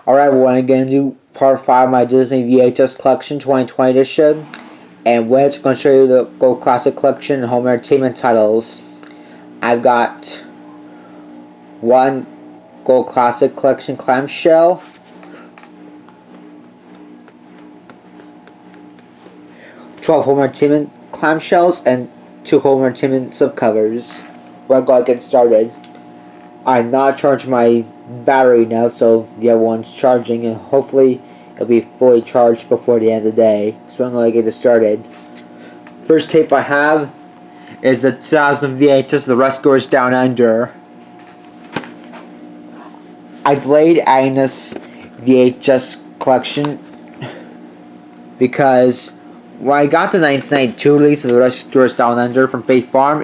Alright everyone, I'm going to do part 5 of my Disney VHS collection 2020 edition. And when it's going to show you the Gold Classic Collection and Home Entertainment titles. I've got one Gold Classic Collection clamshell, 12 Home Entertainment clamshells, and 2 Home Entertainment subcovers. We're going to get started. I'm not charging my battery now, so the other one's charging, and hopefully it'll be fully charged before the end of the day. So I'm going to get this started. First tape I have is the 2000 VHS The Rescuers Down Under. I delayed adding this VHS collection because when I got the 1992 release of The Rescuers Down Under from Faith Farm,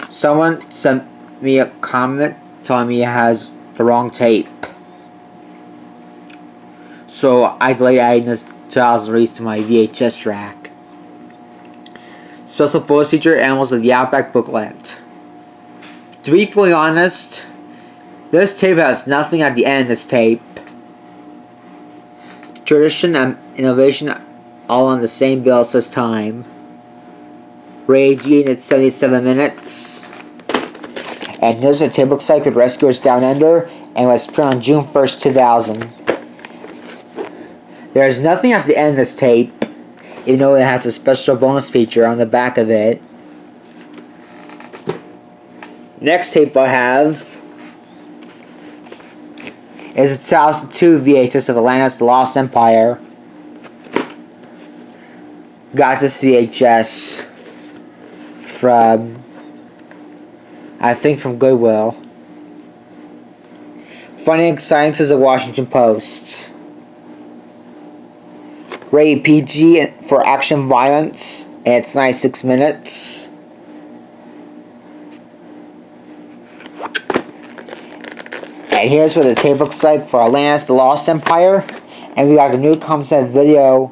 someone sent me a comment telling me it has the wrong tape. So I delayed adding this 2000 release to my VHS track. Special bonus feature: Animals of the Outback booklet. To be fully honest, this tape has nothing at the end of this tape. Tradition and innovation all on the same bill, says time. Rated G, and it's 77 minutes. And here's what the tape looks like with Rescuers Down Under, and it was put on June 1st, 2000. There's nothing at the end of this tape, even though it has a special bonus feature on the back of it. Next tape I have is a 2002 VHS of Atlantis, the Lost Empire. Got this VHS from, I think, from Goodwill. Funny and exciting, says the Washington Post. Rated PG for action violence, and it's 96 minutes. And here's what the tape looks like for Atlantis, the Lost Empire. And we got the NewConcept video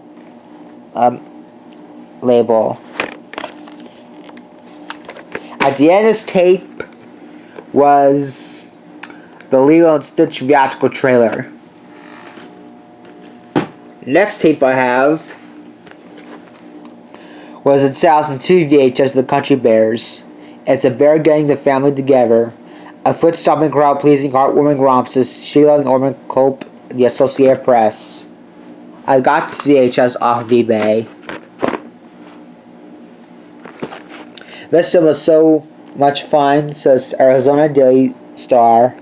label. At the end of this tape was the Lilo and Stitch theatrical trailer. Next tape I have was a 2002 VHS of The Country Bears. It's a bear getting the family together. A foot-stomping, crowd-pleasing, heartwarming romp, says Sheila and Norman Cope, the Associated Press. I got this VHS off of eBay. This film was so much fun, says Arizona Daily Star.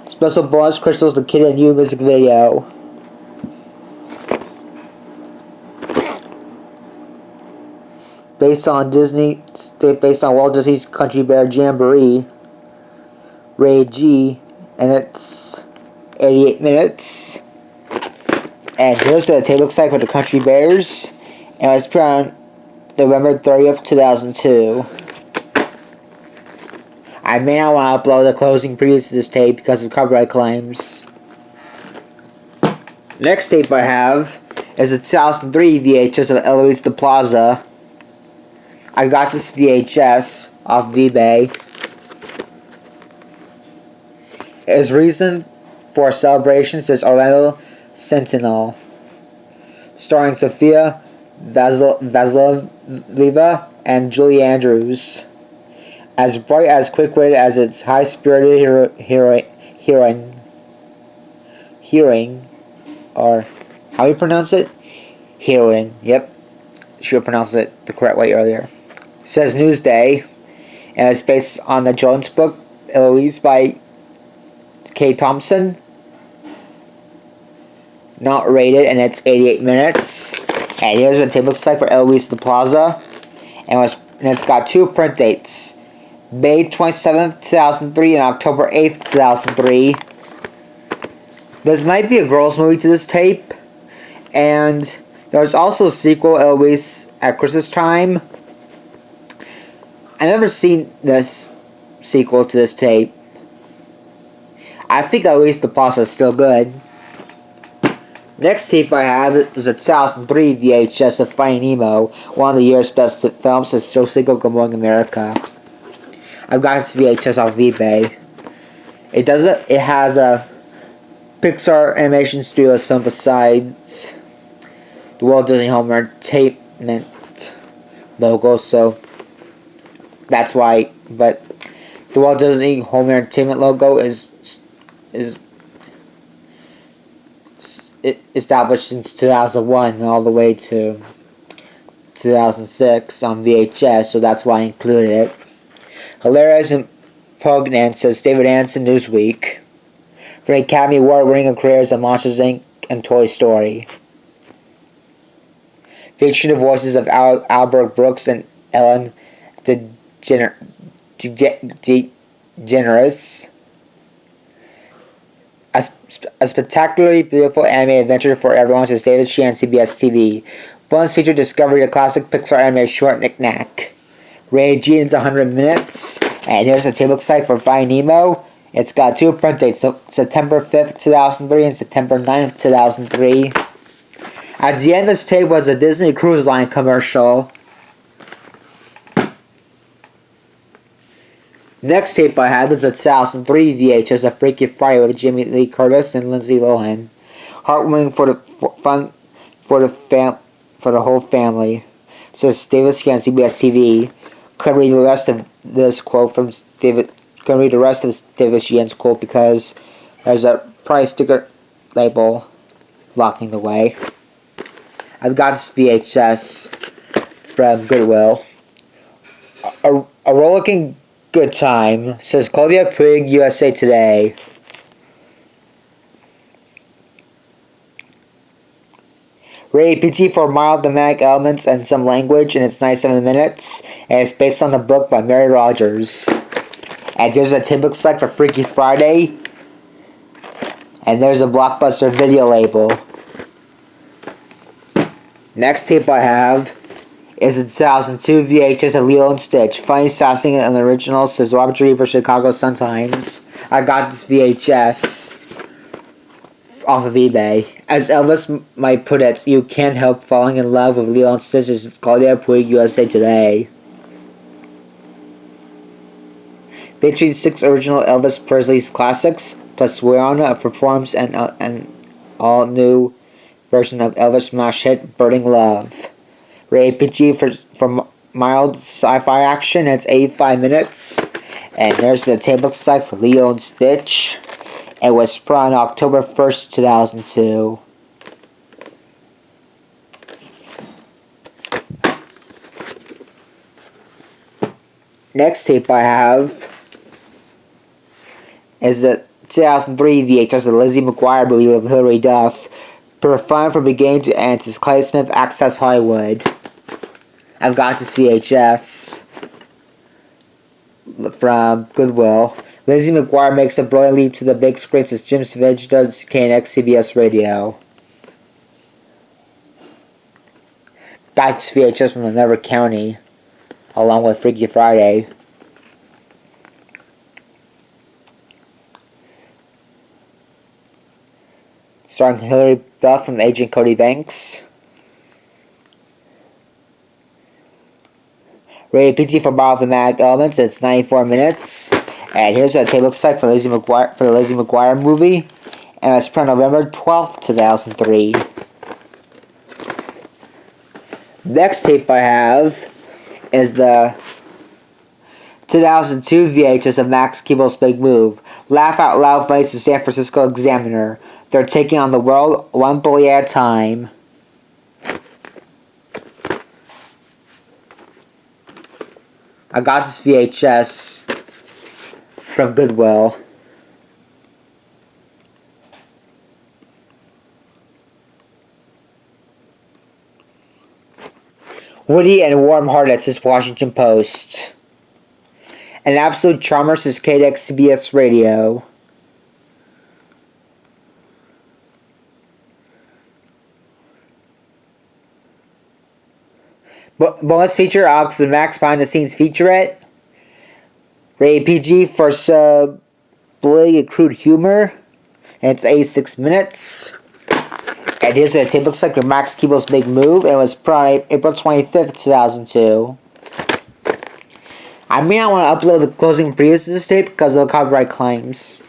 Special bonus: Crystal's The Kid and You music video. Based on Walt Disney's Country Bear Jamboree. Rated G, and it's 88 minutes. And here's what the tape looks like for the Country Bears. And it was put on November 30th, 2002. I may not want to upload the closing previews to this tape because of copyright claims. Next tape I have is a 2003 VHS of Eloise The Plaza. I got this VHS off of eBay. Its reason for celebration says Orlando Sentinel, starring Sofia Vasileva and Julie Andrews. As bright, as quick-witted as its high-spirited heroine, or how do you pronounce it? Heroine. Yep, should have pronounced it the correct way earlier. Says Newsday, and it's based on the Jones book Eloise by K. Thompson. Not rated, and it's 88 minutes. And here's what the tape looks like for Eloise The Plaza, and it's got 2 print dates. May 27th, 2003 and October 8th, 2003. This might be a girls' movie to this tape. And there's also a sequel, Eloise at Christmas Time. I've never seen this sequel to this tape. I think Eloise The Plaza is still good. Next tape I have is a 2003 VHS of Finding Nemo, one of the year's best films, since Joe Siegel, Good Morning America. I've got this VHS off of eBay. It has a Pixar Animation Studios film besides the Walt Disney Home Entertainment logo, so that's why. But the Walt Disney Home Entertainment logo is established since 2001 all the way to 2006 on VHS, so that's why I included it. Hilarious and poignant, says David Anson, Newsweek. For the Academy Award-winning careers of Monsters, Inc. and Toy Story. Featuring the voices of Albert Brooks and Ellen DeGeneres. A spectacularly beautiful animated adventure for everyone, says David Sheehan, CBS TV. Bonus feature Discovery, a classic Pixar animated short knick-knack. Rated G, it's 100 minutes. And here's the table site for Finding Nemo. It's got 2 print dates, September 5th, 2003 and September 9th, 2003. At the end of this tape was a Disney Cruise Line commercial. Next tape I had was a 2003 VHS of Freaky Friday with Jamie Lee Curtis and Lindsay Lohan. Heartwarming for the whole family. Says David Scan, CBS TV. Could read the rest of this quote from David. Can read the rest of David Sheehan's quote because there's a price sticker label blocking the way. I've got this VHS from Goodwill. A rollicking good time, says Claudia Puig, USA Today. Rated PG for mild thematic elements and some language, and it's 97 minutes, and it's based on the book by Mary Rogers. And there's a tip book select for Freaky Friday, and there's a Blockbuster video label. Next tape I have is a 2002 VHS of Lilo and Stitch. Funny, sassy, and the original, says Robert Drever, Chicago Sun-Times. I got this VHS off of eBay. As Elvis might put it, you can't help falling in love with Lilo and Stitch. It's Claudia Puig, USA Today. Featuring 6 original Elvis Presley's classics, plus Rihanna performs an all-new version of Elvis' smash hit, Burning Love. Rated PG for mild sci-fi action, it's 85 minutes. And there's the table site for Lilo and Stitch. It was sprung on October 1st, 2002. Next tape I have is the 2003 VHS of Lizzie McGuire movie with Hilary Duff. Fun from beginning to end, says Clay Smith, Access Hollywood. I've got this VHS from Goodwill. Lizzie McGuire makes a brilliant leap to the big screen, says Jim Savage does KNX CBS Radio. Got this VHS from Never County, along with Freaky Friday. Starring Hilary Duff from Agent Cody Banks. Rated PG for mild thematic elements. It's 94 minutes. And here's what the tape looks like for the Lizzie McGuire movie. And it's from November 12th, 2003. Next tape I have is the 2002 VHS of Max Keeble's Big Move. Laugh out loud fights the San Francisco Examiner. They're taking on the world one bully at a time. I got this VHS from Goodwill. Woody and warm-hearted, says Washington Post. An absolute charmer, says KDX CBS Radio. Bonus feature, Alex the Max behind the scenes featurette. Rated PG for subtly crude humor. And it's 86 minutes. And here's what it looks like for Max Keeble's Big Move. And it was put on April 25th, 2002. I may not want to upload the closing previews to this tape because of the copyright claims.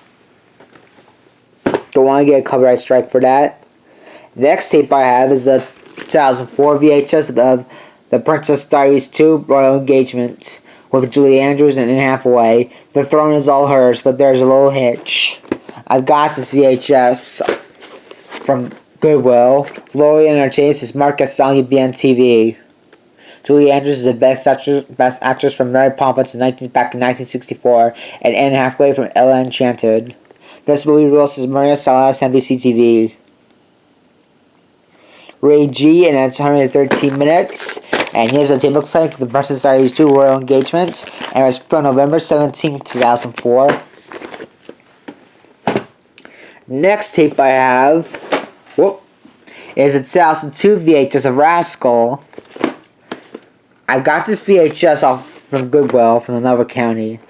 Don't want to get a copyright strike for that. Next tape I have is the 2004 VHS of The Princess Diaries 2 Royal Engagement with Julie Andrews and Anne Hathaway. The throne is all hers, but there's a little hitch. I've got this VHS from Goodwill. Lori Entertainment is marked as selling BNTV. Julie Andrews is the best actress from Mary Poppins back in 1964, and Anne Hathaway from Ella Enchanted. This movie releases Maria Salas NBC TV. Ray G, and it's 113 minutes. And here's what the tape looks like: The Princess Diaries 2 Royal Engagement, and it was put on November 17, 2004. Next tape I have is a 2002 VHS of Rascal. I got this VHS off from Goodwill from another county.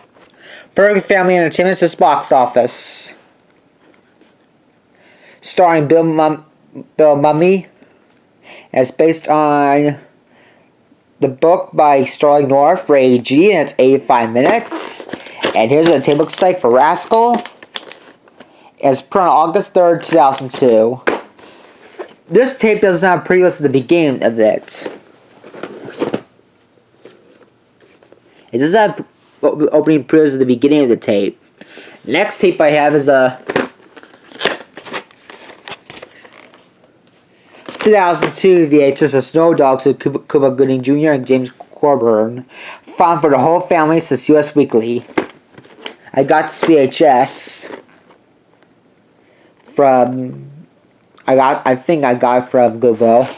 Perfect Family Entertainment is box office. Starring Bill Mummy. It's based on the book by Sterling North, Ray G, and it's 85 minutes. And here's what the tape looks like for Rascal. It's put on August 3rd, 2002. This tape doesn't have previews at the beginning of it. It does have opening previews at the beginning of the tape. Next tape I have is a 2002 VHS of Snow Dogs with Cuba Gooding Jr. and James Coburn. Found for the whole family since US Weekly. I got this VHS from I think I got it from Goodwill.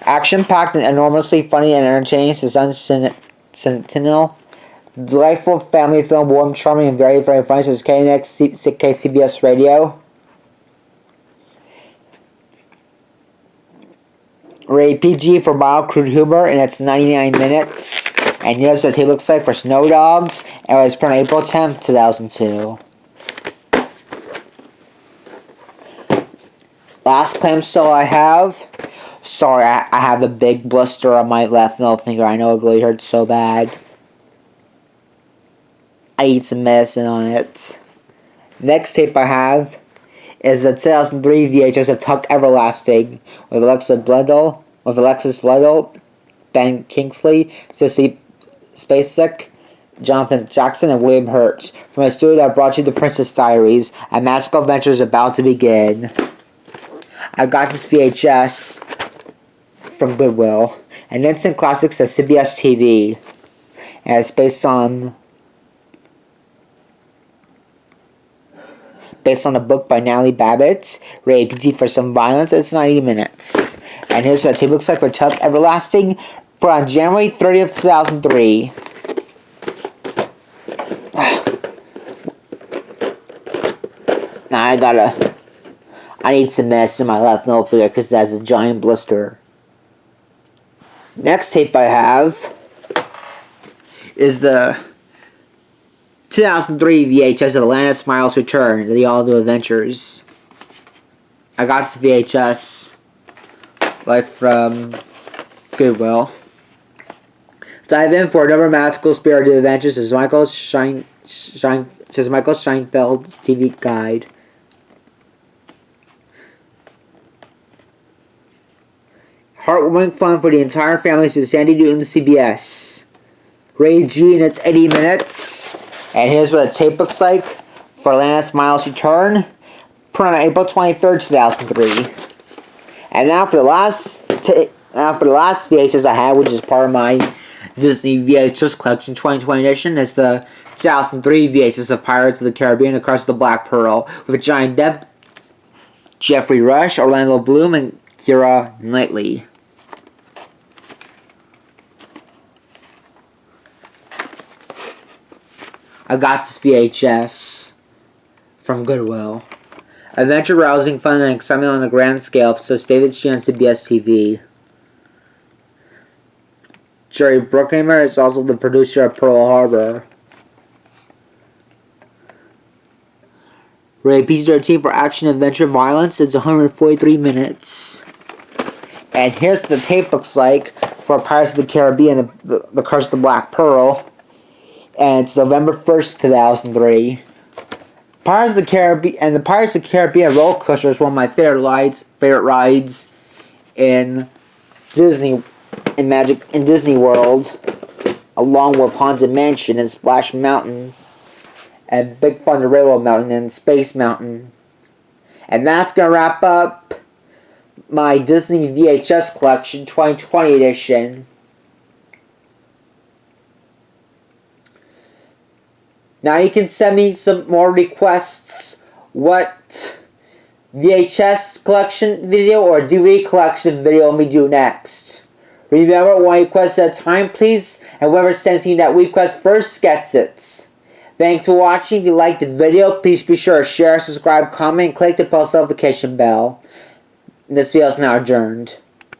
Action-packed and enormously funny and entertaining, Sentinel. Delightful family film, warm, charming, and very, very funny. This is KCBS Radio. Rated PG for mild, crude humor, and it's 99 minutes. And here's what the tape looks like for Snow Dogs, and it was put on April 10th, 2002. Last clamshell I have. Sorry, I have a big blister on my left middle finger. I know it really hurts so bad. I need some medicine on it. Next tape I have is the 2003 VHS of Tuck Everlasting with Alexis Bledel, Ben Kingsley, Sissy Spacek, Jonathan Jackson, and William Hurt. From a studio that brought you The Princess Diaries, a magical adventure is about to begin. I got this VHS from Goodwill, an instant classic to CBS TV, and it's based on a book by Natalie Babbitt, rated PG for some violence. It's 90 minutes. And here's what the tape looks like for Tuck Everlasting, put on January 30th, 2003. Now I need some medicine in my left middle finger because it has a giant blister. Next tape I have is the 2003 VHS of Atlantis Miles Return to the All New Adventures. I got this VHS from Goodwill. Dive in for another magical spirited adventures says Michael Scheinfeld's TV guide. Heartwarming fun for the entire family to Sandy Newton CBS. Ray G, and it's 80 minutes. And here's what the tape looks like for Atlantis Miles Return, put on April 23rd, 2003. And now for the last VHS I had, which is part of my Disney VHS collection 2020 edition, is the 2003 VHS of Pirates of the Caribbean Across the Black Pearl with Johnny Depp, Jeffrey Rush, Orlando Bloom, and Keira Knightley. I got this VHS from Goodwill. Adventure, rousing, fun, and excitement on a grand scale, says David Sheehan on CBS TV. Jerry Bruckheimer is also the producer of Pearl Harbor. Rated PG-13 for action, adventure, violence. It's 143 minutes. And here's what the tape looks like for Pirates of the Caribbean, the Curse of the Black Pearl. And it's November 1st, 2003. Pirates of the Caribbean and the Pirates of the Caribbean roller coaster is one of my favorite rides in Disney in Disney World, along with Haunted Mansion and Splash Mountain and Big Thunder Railroad Mountain and Space Mountain. And that's gonna wrap up my Disney VHS collection 2020 edition. Now you can send me some more requests what VHS collection video or DVD collection video let me do next. Remember, one request at a time, please, and whoever sends me that request first gets it. Thanks for watching. If you liked the video, please be sure to share, subscribe, comment, and click the post notification bell. This video is now adjourned.